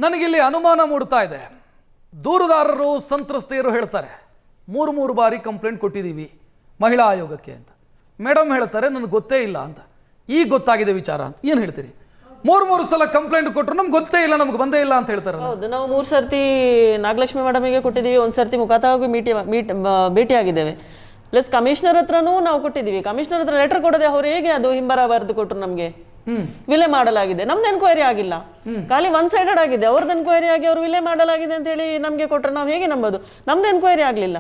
ನನಗಿಲ್ಲಿ ಅನುಮಾನ ಮೂಡ್ತಾ ಇದೆ. ದೂರುದಾರರು ಸಂತ್ರಸ್ತೆಯರು ಹೇಳ್ತಾರೆ 3 ಬಾರಿ ಕಂಪ್ಲೇಂಟ್ ಕೊಟ್ಟಿದ್ದೀವಿ ಮಹಿಳಾ ಆಯೋಗಕ್ಕೆ ಅಂತ. ಮೇಡಮ್ ಹೇಳ್ತಾರೆ ನನಗೆ ಗೊತ್ತೇ ಇಲ್ಲ ಅಂತ. ಈಗ ಗೊತ್ತಾಗಿದೆ ವಿಚಾರ ಅಂತ ಏನು ಹೇಳ್ತೀರಿ? 3 ಸಲ ಕಂಪ್ಲೇಂಟ್ ಕೊಟ್ಟರು ನಮ್ಗೆ ಗೊತ್ತೇ ಇಲ್ಲ, ನಮ್ಗೆ ಬಂದೇ ಇಲ್ಲ ಅಂತ ಹೇಳ್ತಾರೆ. ಹೌದು, ನಾವು 3 ಸರ್ತಿ ನಾಗಲಕ್ಷ್ಮಿ ಮೇಡಮಿಗೆ ಕೊಟ್ಟಿದ್ದೀವಿ, 1 ಸರ್ತಿ ಮುಖಾತಾಗಿ ಭೇಟಿ ಆಗಿದ್ದೇವೆ. ಪ್ಲಸ್ ಕಮಿಷನರ್ ಹತ್ರನೂ ನಾವು ಕೊಟ್ಟಿದ್ದೀವಿ. ಕಮಿಷನರ್ ಹತ್ರ ಲೆಟರ್ ಕೊಡದೆ ಅವ್ರು ಹೇಗೆ ಅದು ಹಿಂಬರ ಬರೆದು ಕೊಟ್ಟರು ನಮ್ಗೆ. ವಿಲೆ ಮಾಡಲಾಗಿದೆ, ನಮ್ದು ಎನ್ಕ್ವೈರಿ ಆಗಿಲ್ಲ, ಖಾಲಿ 1 ಸೈಡೆಡ್ ಆಗಿದೆ. ಅವ್ರದ್ದು ಎನ್ಕ್ವೈರಿ ಆಗಿ ಅವ್ರು ವಿಲೆ ಮಾಡಲಾಗಿದೆ ಅಂತ ಹೇಳಿ ನಮ್ಗೆ ಕೊಟ್ಟರೆ ನಾವು ಹೇಗೆ ನಂಬೋದು? ನಮ್ದು ಎನ್ಕ್ವೈರಿ ಆಗ್ಲಿಲ್ಲ,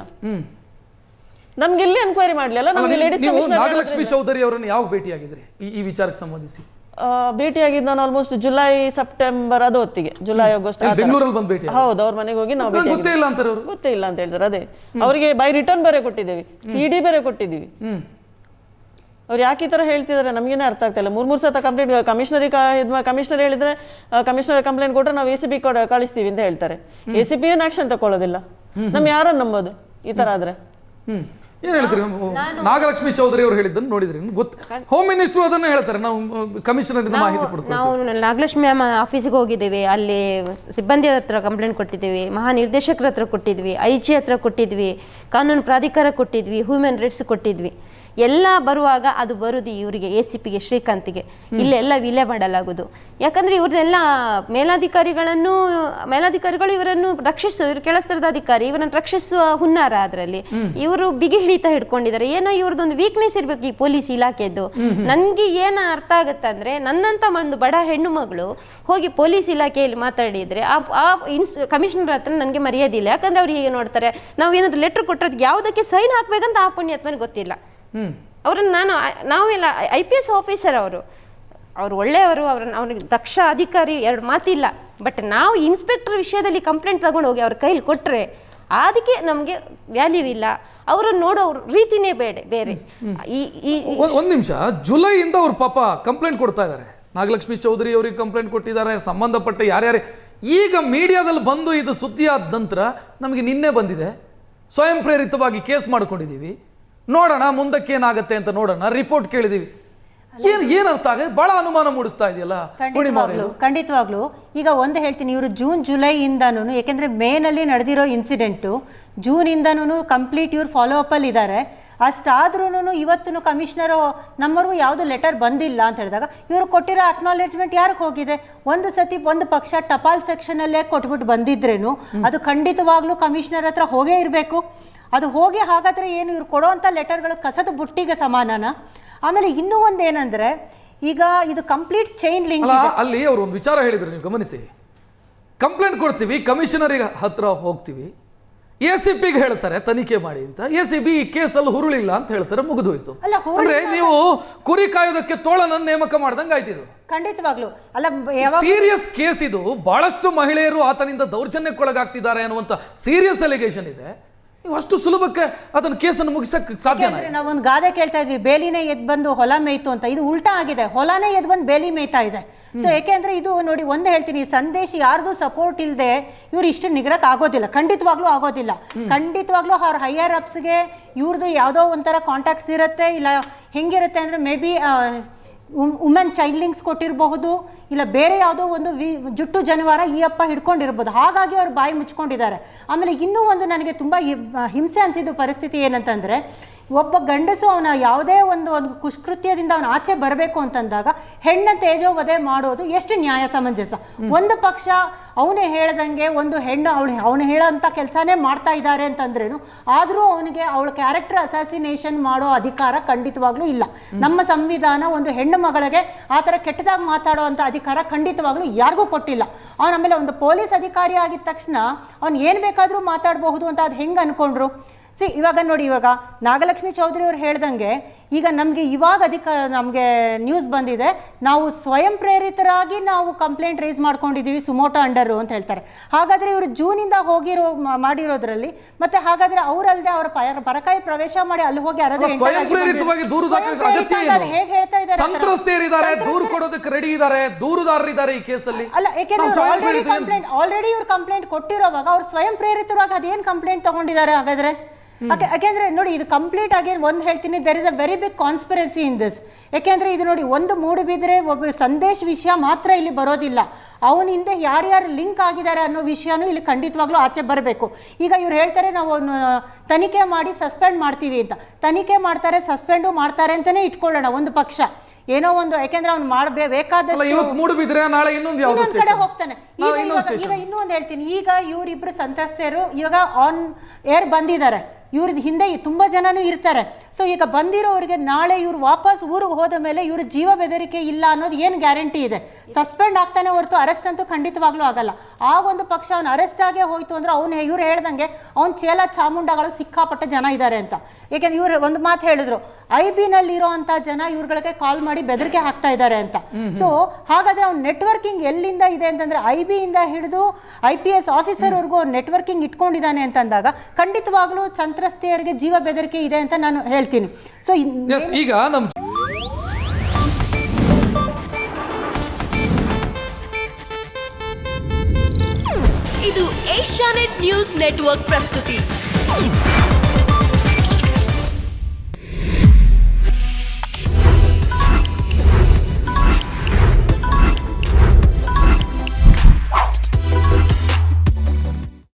ನಮ್ಗೆ ಇಲ್ಲಿ ಎನ್ಕ್ವೈರಿ ಮಾಡ್ಲಿಲ್ಲ. ನಮ್ಗೆ ಲೇಡೀಸ್ ನಾಗಲಕ್ಷ್ಮಿ ಚೌಧರಿ ಅವರನ್ನು ಯಾವ ಭೇಟಿ ಆಗಿದ್ರಿ ಈ ವಿಚಾರಕ್ಕೆ ಸಂಬಂಧಿಸಿ? ಭೇಟಿಯಾಗಿದ್ದು ನಾನು ಆಲ್ಮೋಸ್ಟ್ ಜುಲೈ ಸೆಪ್ಟೆಂಬರ್ ಅದು ಹೊತ್ತಿಗೆ, ಜುಲೈ ಆಗಸ್ಟ್ ಬೆಂಗಳೂರಲ್ಲಿ ಬಂದು ಭೇಟಿ. ಹೌದು, ಅವ್ರ ಮನೆಗೆ ಹೋಗಿ ನಾವು ಗೊತ್ತೇ ಇಲ್ಲ ಅಂತ ಗೊತ್ತೇ ಇಲ್ಲ ಅಂತ ಹೇಳ್ತಾರೆ. ಅದೇ ಅವರಿಗೆ ಬೈ ರಿಟರ್ನ್ ಬೇರೆ ಕೊಟ್ಟಿದ್ದೇವೆ, CD ಬೇರೆ ಕೊಟ್ಟಿದ್ದೀವಿ. ಅವ್ರು ಯಾಕೆ ಈ ತರ ಹೇಳ್ತಿದ್ದಾರೆ ನಮಗೇನೆ ಅರ್ಥ ಆಗ್ತಾ ಇಲ್ಲ. 3 ಸತ ಕಂಪ್ಲೇಂಟ್ ಕಮಿಷನರ್ ಹೇಳಿದ್ರೆ ಕಮಿಷನರ್ ಕಂಪ್ಲೇಂಟ್ ಕೊಟ್ಟರೆ ನಾವು ACP ಕಳಿಸ್ತೀವಿ ಅಂತ ಹೇಳ್ತಾರೆ. ACP ಏನು ಆಕ್ಷನ್ ತಗೊಳ್ಳೋದಿಲ್ಲ. ನಮ್ ಯಾರನ್ನ ನಂಬೋದು ಈ ತರ ಆದ್ರೆ? ಏನ್ ಹೇಳ್ತೀರಿ? ನಾಗಲಕ್ಷ್ಮಿ ಚೌಧರಿ ಅವರು ಹೇಳಿದ್ದನ್ನು ನೋಡಿದ್ರಿ? ಹೋಮ್ ಮಿನಿಸ್ಟರ್ ಅದನ್ನ ಹೇಳ್ತಾರೆ, ನಾವು ಕಮಿಷನರ್ ಮಾಹಿತಿ ಕೊಡ್ತೀವಿ. ನಾವು ನಾಗಲಕ್ಷ್ಮಿ ಮ್ಯಾಮ್ ಆಫೀಸಿಗೆ ಹೋಗಿದ್ದೇವೆ, ಅಲ್ಲಿ ಸಿಬ್ಬಂದಿ ಹತ್ರ ಕಂಪ್ಲೇಂಟ್ ಕೊಟ್ಟಿದ್ದೀವಿ, ಮಹಾನಿರ್ದೇಶಕರ ಹತ್ರ ಕೊಟ್ಟಿದ್ವಿ, IG ಹತ್ರ ಕೊಟ್ಟಿದ್ವಿ, ಕಾನೂನು ಪ್ರಾಧಿಕಾರ ಕೊಟ್ಟಿದ್ವಿ, ಹ್ಯೂಮನ್ ರೈಟ್ಸ್ ಕೊಟ್ಟಿದ್ವಿ. ಎಲ್ಲ ಬರುವಾಗ ಅದು ಬರುದು ಇವರಿಗೆ ACPಗೆ ಶ್ರೀಕಾಂತ್ಗೆ ಇಲ್ಲೆಲ್ಲ ವಿಲೆ ಮಾಡಲಾಗುವುದು. ಯಾಕಂದ್ರೆ ಇವ್ರನ್ನೆಲ್ಲ ಮೇಲಾಧಿಕಾರಿಗಳು ಇವರನ್ನು ಇವರು ಕೆಳಸ್ತರದ ಅಧಿಕಾರಿ ಇವರನ್ನು ರಕ್ಷಿಸುವ ಹುನ್ನಾರ. ಅದರಲ್ಲಿ ಇವರು ಬಿಗಿ ಹಿಡಿತ ಹಿಡ್ಕೊಂಡಿದ್ದಾರೆ. ಏನೋ ಇವ್ರದೊಂದು ವೀಕ್ನೆಸ್ ಇರ್ಬೇಕು ಈ ಪೊಲೀಸ್ ಇಲಾಖೆದ್ದು. ನನ್ಗೆ ಏನ ಅರ್ಥ ಆಗತ್ತೆ ಅಂದ್ರೆ, ನನ್ನಂತ ಒಂದು ಬಡ ಹೆಣ್ಣು ಮಗಳು ಹೋಗಿ ಪೊಲೀಸ್ ಇಲಾಖೆಯಲ್ಲಿ ಮಾತಾಡಿದ್ರೆ ಆ ಕಮಿಷನರ್ ಹತ್ರ ನನಗೆ ಮರ್ಯಾದಿಲ್ಲ. ಯಾಕಂದ್ರೆ ಅವ್ರು ಹೀಗೆ ನೋಡ್ತಾರೆ, ನಾವು ಏನಾದ್ರು ಲೆಟರ್ ಕೊಟ್ಟರೆ ಯಾವುದಕ್ಕೆ ಸೈನ್ ಹಾಕ್ಬೇಕಂತ ಆ ಪುಣ್ಯಾತ್ಮನಿಗೆ ಗೊತ್ತಿಲ್ಲ. ಅವ್ರನ್ನ ನಾವೆಲ್ಲ IPS ಆಫೀಸರ್, ಅವ್ರು ಒಳ್ಳೆಯವರು, ಅವ್ರಿಗೆ ದಕ್ಷ ಅಧಿಕಾರಿ, 2 ಮಾತಿಲ್ಲ. ಬಟ್ ನಾವು ಇನ್ಸ್ಪೆಕ್ಟರ್ ವಿಷಯದಲ್ಲಿ ಕಂಪ್ಲೇಂಟ್ ತಗೊಂಡು ಹೋಗಿ ಅವ್ರ ಕೈಲಿ ಕೊಟ್ರೆ ಅದಕ್ಕೆ ನಮ್ಗೆ ವ್ಯಾಲ್ಯೂ ಇಲ್ಲ. ಅವರನ್ನು ನೋಡೋ ರೀತಿನೇ ಬೇರೆ. ಒಂದ್ ನಿಮಿಷ, ಜುಲೈಯಿಂದ ಅವ್ರ ಪಾಪ ಕಂಪ್ಲೇಂಟ್ ಕೊಡ್ತಾ ಇದ್ದಾರೆ. ನಾಗಲಕ್ಷ್ಮಿ ಚೌಧರಿ ಅವರಿಗೆ ಕಂಪ್ಲೇಂಟ್ ಕೊಟ್ಟಿದ್ದಾರೆ, ಸಂಬಂಧಪಟ್ಟ ಯಾರ್ಯಾರೇ. ಈಗ ಮೀಡಿಯಾದಲ್ಲಿ ಬಂದು ಇದು ಸುದ್ದಿ ಆದ ನಂತರ ನಮಗೆ ನಿನ್ನೆ ಬಂದಿದೆ, ಸ್ವಯಂ ಪ್ರೇರಿತವಾಗಿ ಕೇಸ್ ಮಾಡ್ಕೊಂಡಿದ್ದೀವಿ, ನೋಡೋಣ ಮುಂದಕ್ಕೆ ಏನಾಗತ್ತೆ ಅಂತ ನೋಡೋಣ, ರಿಪೋರ್ಟ್ ಕೇಳಿದೀವಿ. ಏನ್ ಅರ್ಥ ಆಗ ಬಹಳ ಅನುಮಾನ ಮೂಡಿಸ್ತಾ ಇದೆಯಲ್ಲ. ಖಂಡಿತವಾಗ್ಲು ಈಗ ಒಂದು ಹೇಳ್ತೀನಿ, ಇವರು ಜುಲೈ ಇಂದಾನು, ಯಾಕೆಂದ್ರೆ ಮೇನಲ್ಲಿ ನಡೆದಿರೋ ಇನ್ಸಿಡೆಂಟು ಜೂನ್ ಇಂದಾನು ಕಂಪ್ಲೀಟ್ ಇವ್ರು ಫಾಲೋ ಅಪ್ ಅಲ್ಲಿ ಇದ್ದಾರೆ. ಅಷ್ಟಾದ್ರೂ ಇವತ್ತು ಕಮಿಷನರು ನಮ್ಮವರೆಗೂ ಯಾವುದು ಲೆಟರ್ ಬಂದಿಲ್ಲ ಅಂತ ಹೇಳಿದಾಗ ಇವರು ಕೊಟ್ಟಿರೋ ಅಕ್ನಾಲೇಜ್ಮೆಂಟ್ ಯಾರಿಗೆ ಹೋಗಿದೆ? ಒಂದು ಸತಿ ಒಂದು ಪಕ್ಷ ಟಪಾಲ್ ಸೆಕ್ಷನ್ ಅಲ್ಲೇ ಕೊಟ್ಬಿಟ್ಟು ಬಂದಿದ್ರೇನು ಅದು ಖಂಡಿತವಾಗ್ಲೂ ಕಮಿಷನರ್ ಹತ್ರ ಹೋಗೇ ಇರಬೇಕು. ಅದು ಹೋಗಿ ಹಾಗಾದ್ರೆ ಏನು ಇವ್ರು ಕೊಡೋವಂಥ ಲೆಟರ್ಗಳು ಕಸದ ಬುಟ್ಟಿಗೆ ಸಮಾನನ? ಆಮೇಲೆ ಇನ್ನೂ ಒಂದೇನಂದ್ರೆ, ಈಗ ಇದು ಕಂಪ್ಲೀಟ್ ಚೈನ್ ಲಿಂಕ್. ಅಲ್ಲಿ ಅವರು ಒಂದು ವಿಚಾರ ಹೇಳಿದ್ರು, ನೀವು ಗಮನಿಸಿ. ಕಂಪ್ಲೇಂಟ್ ಕೊಡ್ತೀವಿ, ಕಮಿಷನರ್ ಹತ್ರ ಹೋಗ್ತೀವಿ, ACPಗೆ ಹೇಳ್ತಾರೆ ತನಿಖೆ ಮಾಡಿ ಅಂತ. ACP ಈ ಕೇಸಲ್ಲಿ ಹುರುಳಿಲ್ಲ ಅಂತ ಹೇಳ್ತಾರೆ, ಮುಗಿದೋಯ್ತು. ಅಂದ್ರೆ ನೀವು ಕುರಿ ಕಾಯೋದಕ್ಕೆ ತೋಳನನ್ನು ನೇಮಕ ಮಾಡ್ದಂಗೆ ಆಯ್ತಿದ್ದು. ಖಂಡಿತವಾಗ್ಲು ಅಲ್ಲ, ಸೀರಿಯಸ್ ಕೇಸ್ ಇದು. ಬಹಳಷ್ಟು ಮಹಿಳೆಯರು ಆತನಿಂದ ದೌರ್ಜನ್ಯಕ್ಕೊಳಗಾಗ್ತಿದ್ದಾರೆ ಅನ್ನುವಂತ ಸೀರಿಯಸ್ ಅಲಿಗೇಷನ್ ಇದೆ. ನೀವು ಅಷ್ಟು ಸುಲಭಕ್ಕೆ ಅದನ್ನ ಕೇಸನ್ನು ಮುಗಿಸಕ್ಕೆ ಸಾಧ್ಯ? ನಾವೊಂದು ಗಾದೆ ಕೇಳ್ತಾ ಇದ್ವಿ, ಬೇಲಿನೇ ಎದ್ ಬಂದು ಹೊಲ ಮೇಯ್ತು ಅಂತ. ಇದು ಉಲ್ಟಾ ಆಗಿದೆ, ಹೊಲನೇ ಎದ್ ಬಂದು ಬೇಲಿ ಮೇಯ್ತಾ ಇದೆ. ಸೊ ಯಾಕೆಂದ್ರೆ ಇದು ನೋಡಿ, ಒಂದು ಹೇಳ್ತೀನಿ, ಸಂದೇಶ ಯಾರ್ದು ಸಪೋರ್ಟ್ ಇಲ್ಲದೆ ಇವ್ರು ಇಷ್ಟು ನಿಗ್ರಕ್ ಆಗೋದಿಲ್ಲ, ಖಂಡಿತವಾಗ್ಲೂ ಆಗೋದಿಲ್ಲ. ಖಂಡಿತವಾಗ್ಲೂ ಅವ್ರ ಹೈಯರ್ ಅಪ್ಸ್ಗೆ ಇವ್ರದ್ದು ಯಾವುದೋ ಒಂಥರ ಕಾಂಟ್ಯಾಕ್ಟ್ಸ್ ಇರುತ್ತೆ. ಇಲ್ಲ ಹೆಂಗಿರುತ್ತೆ ಅಂದ್ರೆ, maybe women child links ಕೊಟ್ಟಿರಬಹುದು, ಇಲ್ಲ ಬೇರೆ ಯಾವುದೋ ಒಂದು ಜುಟ್ಟು ಜನವಾರ ಈ ಅಪ್ಪ ಹಿಡ್ಕೊಂಡಿರ್ಬೋದು. ಹಾಗಾಗಿ ಅವ್ರು ಬಾಯಿ ಮುಚ್ಕೊಂಡಿದ್ದಾರೆ. ಆಮೇಲೆ ಇನ್ನೂ ಒಂದು ನನಗೆ ತುಂಬ ಹಿಂಸೆ ಅನಿಸಿದ ಪರಿಸ್ಥಿತಿ ಏನಂತಂದರೆ, ಒಬ್ಬ ಗಂಡಸು ಅವನ ಯಾವುದೇ ಒಂದು ಕುಷ್ಕೃತ್ಯದಿಂದ ಅವನ ಆಚೆ ಬರಬೇಕು ಅಂತಂದಾಗ ಹೆಣ್ಣ ತೇಜೋವಧೆ ಮಾಡೋದು ಎಷ್ಟು ನ್ಯಾಯ ಸಮಂಜಸ? ಒಂದು ಪಕ್ಷ ಅವನೇ ಹೇಳ್ದಂಗೆ ಒಂದು ಹೆಣ್ಣು ಅವನು ಹೇಳೋಂಥ ಕೆಲಸನೇ ಮಾಡ್ತಾ ಇದ್ದಾರೆ ಅಂತಂದ್ರೇನು, ಆದರೂ ಅವನಿಗೆ ಅವಳ ಕ್ಯಾರೆಕ್ಟರ್ ಅಸಾಸಿನೇಷನ್ ಮಾಡೋ ಅಧಿಕಾರ ಖಂಡಿತವಾಗ್ಲೂ ಇಲ್ಲ. ನಮ್ಮ ಸಂವಿಧಾನ ಒಂದು ಹೆಣ್ಣು ಮಗಳಿಗೆ ಆ ಥರ ಕೆಟ್ಟದಾಗಿ ಮಾತಾಡೋ ಅಂಥ ಅಧಿಕಾರ ಖಂಡಿತವಾಗ್ಲೂ ಯಾರಿಗೂ ಕೊಟ್ಟಿಲ್ಲ. ಅವನ ಆಮೇಲೆ ಒಂದು ಪೊಲೀಸ್ ಅಧಿಕಾರಿ ಆಗಿದ ತಕ್ಷಣ ಅವ್ನು ಏನು ಬೇಕಾದರೂ ಮಾತಾಡಬಹುದು ಅಂತ ಅದು ಹೆಂಗೆ ಅನ್ಕೊಂಡ್ರು? ಇವಾಗ ನೋಡಿ, ಇವಾಗ ನಾಗಲಕ್ಷ್ಮಿ ಚೌಧರಿ ಅವ್ರು ಹೇಳ್ದಂಗೆ ಈಗ ನಮಗೆ ನಮಗೆ ನ್ಯೂಸ್ ಬಂದಿದೆ, ನಾವು ಸ್ವಯಂ ಪ್ರೇರಿತರಾಗಿ ನಾವು ಕಂಪ್ಲೇಂಟ್ ರೈಸ್ ಮಾಡ್ಕೊಂಡಿದ್ದೀವಿ ಸುಮೋಟೋ ಅಂಡರು ಅಂತ ಹೇಳ್ತಾರೆ. ಹಾಗಾದ್ರೆ ಇವರು ಜೂನಿಂದ ಮಾಡಿರೋದ್ರಲ್ಲಿ ಮತ್ತೆ ಹಾಗಾದ್ರೆ ಅವರಲ್ಲದೆ ಅವರ ಪರಕಾಯಿ ಪ್ರವೇಶ ಮಾಡಿ ಅಲ್ಲಿ ಹೋಗಿ ಹೇಗೆ ಹೇಳ್ತಾ ಇದ್ದಾರೆ? ಸಂತ್ರಸ್ತೆಯರಿದ್ದಾರೆ, ದೂರು ಕೊಡೋದಕ್ಕೆ ರೆಡಿ ಇದ್ದಾರೆ, ದೂರುದಾರರಿದ್ದಾರೆ ಈ ಕೇಸಲ್ಲಿ. ಅಲ್ಲ, ಯಾಕೆಂದ್ರೆ ಆಲ್ರೆಡಿ ಇವ್ರು ಕಂಪ್ಲೇಂಟ್ ಕೊಟ್ಟಿರೋವಾಗ ಅವ್ರು ಸ್ವಯಂ ಪ್ರೇರಿತರಾಗಿ ಅದೇನ್ ಕಂಪ್ಲೇಂಟ್ ತಗೊಂಡಿದ್ದಾರೆ? ಹಾಗಾದ್ರೆ ಯಾಕೆಂದ್ರೆ ನೋಡಿ ಇದು ಕಂಪ್ಲೀಟ್ ಆಗಿ ಒಂದು ಹೇಳ್ತೀನಿ, there is a very big conspiracy in this. ಯಾಕೆಂದ್ರೆ ಇದು ನೋಡಿ, ಒಂದು ಮೂಡುಬಿದ್ರೆ ಒಬ್ಬ ಸಂದೇಶ್ ವಿಷಯ ಮಾತ್ರ ಇಲ್ಲಿ ಬರೋದಿಲ್ಲ, ಅವನ ಹಿಂದೆ ಯಾರ್ಯಾರು ಲಿಂಕ್ ಆಗಿದ್ದಾರೆ ಅನ್ನೋ ವಿಷಯನೂ ಇಲ್ಲಿ ಖಂಡಿತವಾಗ್ಲೂ ಆಚೆ ಬರಬೇಕು. ಈಗ ಇವ್ರು ಹೇಳ್ತಾರೆ ನಾವು ತನಿಖೆ ಮಾಡಿ ಸಸ್ಪೆಂಡ್ ಮಾಡ್ತೀವಿ ಅಂತ. ತನಿಖೆ ಮಾಡ್ತಾರೆ, ಸಸ್ಪೆಂಡು ಮಾಡ್ತಾರೆ ಅಂತಾನೆ ಇಟ್ಕೊಳ್ಳೋಣ ಒಂದು ಪಕ್ಷ, ಏನೋ ಒಂದು, ಯಾಕೆಂದ್ರೆ ಅವ್ನು ಮಾಡಬೇಕಾದಷ್ಟು ಇವತ್ತು ಮೂಡುಬಿದ್ರೆ ನಾಳೆ ಇನ್ನೊಂದು ಕಡೆ ಹೋಗ್ತಾನೆ. ಈಗ ಇನ್ನೂ ಒಂದು ಹೇಳ್ತೀನಿ, ಈಗ ಇವರಿಬ್ರು ಸಂತ್ರಸ್ತೆಯರು ಇವಾಗ ಆನ್ ಏರ್ ಬಂದಿದ್ದಾರೆ, ಇವ್ರದ್ದು ಹಿಂದೆ ತುಂಬಾ ಜನನೂ ಇರ್ತಾರೆ. ಸೊ ಈಗ ಬಂದಿರೋರಿಗೆ ನಾಳೆ ಇವ್ರು ವಾಪಸ್ ಊರಿಗೆ ಹೋದ ಮೇಲೆ ಇವ್ರ ಜೀವ ಬೆದರಿಕೆ ಇಲ್ಲ ಅನ್ನೋದು ಏನು ಗ್ಯಾರಂಟಿ ಇದೆ? ಸಸ್ಪೆಂಡ್ ಆಗ್ತಾನೆ ಹೊರತು ಅರೆಸ್ಟ್ ಅಂತೂ ಖಂಡಿತವಾಗ್ಲೂ ಆಗಲ್ಲ. ಆ ಒಂದು ಪಕ್ಷ ಅವ್ನು ಅರೆಸ್ಟ್ ಆಗೇ ಹೋಯ್ತು ಅಂದ್ರೆ ಇವ್ರು ಹೇಳ್ದಂಗೆ ಅವ್ನ ಚೇಲ ಚಾಮುಂಡಗಳು ಸಿಕ್ಕಾಪಟ್ಟೆ ಜನ ಇದ್ದಾರೆ ಅಂತ. ಯಾಕೆಂದ್ರೆ ಇವ್ರು ಒಂದು ಮಾತು ಹೇಳಿದ್ರು, IB-ನಲ್ಲಿ ಇರೋಂಥ ಜನ ಇವ್ರುಗಳಿಗೆ ಕಾಲ್ ಮಾಡಿ ಬೆದರಿಕೆ ಹಾಕ್ತಾ ಇದ್ದಾರೆ ಅಂತ. ಸೊ ಹಾಗಾದ್ರೆ ಅವ್ನ ನೆಟ್ವರ್ಕಿಂಗ್ ಎಲ್ಲಿಂದ ಇದೆ ಅಂತಂದ್ರೆ IB-ಇಂದ ಹಿಡಿದು IPS ಆಫೀಸರ್ವರೆಗೂ ನೆಟ್ವರ್ಕಿಂಗ್ ಇಟ್ಕೊಂಡಿದ್ದಾನೆ ಅಂತಂದಾಗ ಖಂಡಿತವಾಗ್ಲೂ ಸಂತ್ರಸ್ತೆಯರಿಗೆ ಜೀವ ಬೆದರಿಕೆ ಇದೆ ಅಂತ ನಾನು ಹೇಳ್ತೀನಿ. ಸೊ ಈಗ ನಮ್ ಇದು ಏಷ್ಯಾನೆಟ್ ನ್ಯೂಸ್ ನೆಟ್ವರ್ಕ್ ಪ್ರಸ್ತುತಿ.